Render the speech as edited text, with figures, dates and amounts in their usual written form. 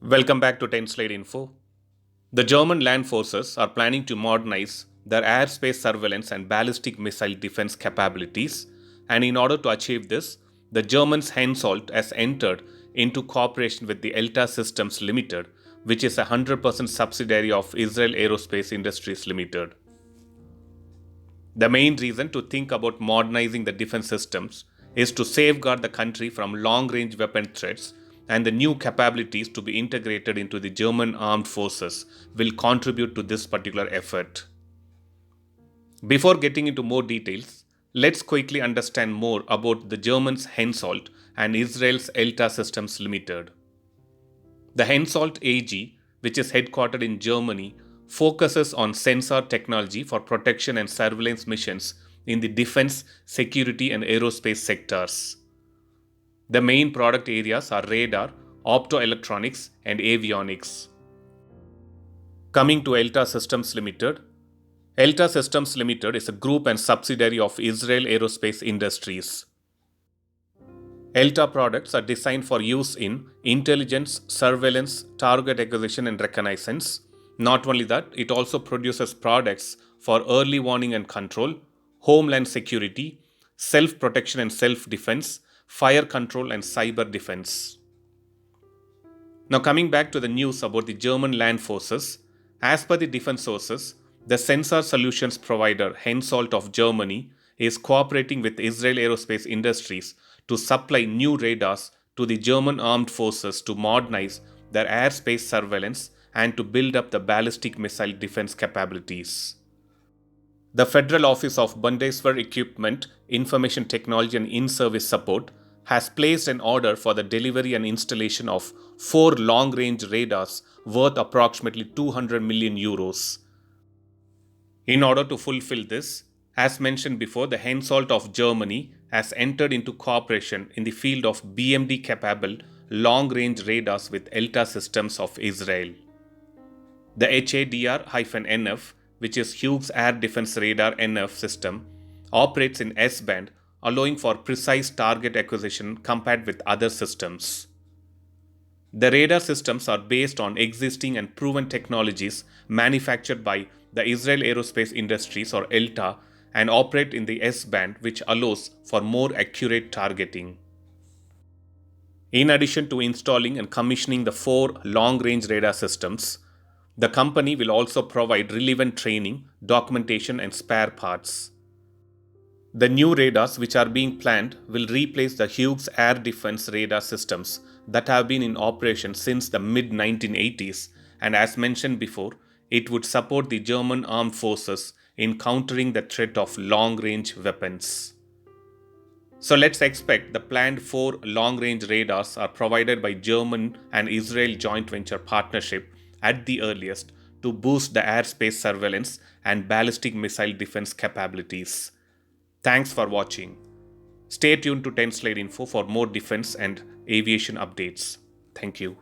Welcome back to 10 Slide Info. The German land forces are planning to modernize their airspace surveillance and ballistic missile defense capabilities, and in order to achieve this, the Germans Hensoldt has entered into cooperation with the ELTA Systems Limited, which is a 100% subsidiary of Israel Aerospace Industries Limited. The main reason to think about modernizing the defense systems is to safeguard the country from long range weapon threats, and the new capabilities to be integrated into the German armed forces will contribute to this particular effort. Before getting into more details, let's quickly understand more about the Germans Hensoldt and Israel's ELTA Systems Limited. The Hensoldt AG, which is headquartered in Germany, focuses on sensor technology for protection and surveillance missions in the defense, security, and aerospace sectors. The main product areas are radar, optoelectronics, and avionics. Coming to ELTA Systems Limited. ELTA Systems Limited is a group and subsidiary of Israel Aerospace Industries. ELTA products are designed for use in intelligence, surveillance, target acquisition, and reconnaissance. Not only that, it also produces products for early warning and control, homeland security, self protection and self defense, fire control, and cyber defense. Now, coming back to the news about the German land forces, as per the defense sources, the sensor solutions provider Hensoldt of Germany is cooperating with Israel Aerospace Industries to supply new radars to the German armed forces to modernize their airspace surveillance and to build up the ballistic missile defense capabilities. The Federal Office of Bundeswehr Equipment, Information Technology and In-Service Support has placed an order for the delivery and installation of 4 long-range radars worth approximately 200 million euros. In order to fulfill this, as mentioned before, the Hensoldt of Germany has entered into cooperation in the field of BMD capable long-range radars with ELTA Systems of Israel. The HADR-NF, which is Hughes Air Defense Radar NF system, operates in S-band, allowing for precise target acquisition compared with other systems. The radar systems are based on existing and proven technologies manufactured by the Israel Aerospace Industries or ELTA and operate in the S-band, which allows for more accurate targeting. In addition to installing and commissioning the 4 long-range radar systems, the company will also provide relevant training, documentation, and spare parts. The new radars which are being planned will replace the Hughes air defense radar systems that have been in operation since the mid-1980s, and as mentioned before, it would support the German armed forces in countering the threat of long-range weapons. So let's expect the planned 4 long-range radars are provided by German and Israel joint venture partnership at the earliest to boost the airspace surveillance and ballistic missile defense capabilities. Thanks for watching. Stay tuned to 10 Slide Info for more defense and aviation updates. Thank you.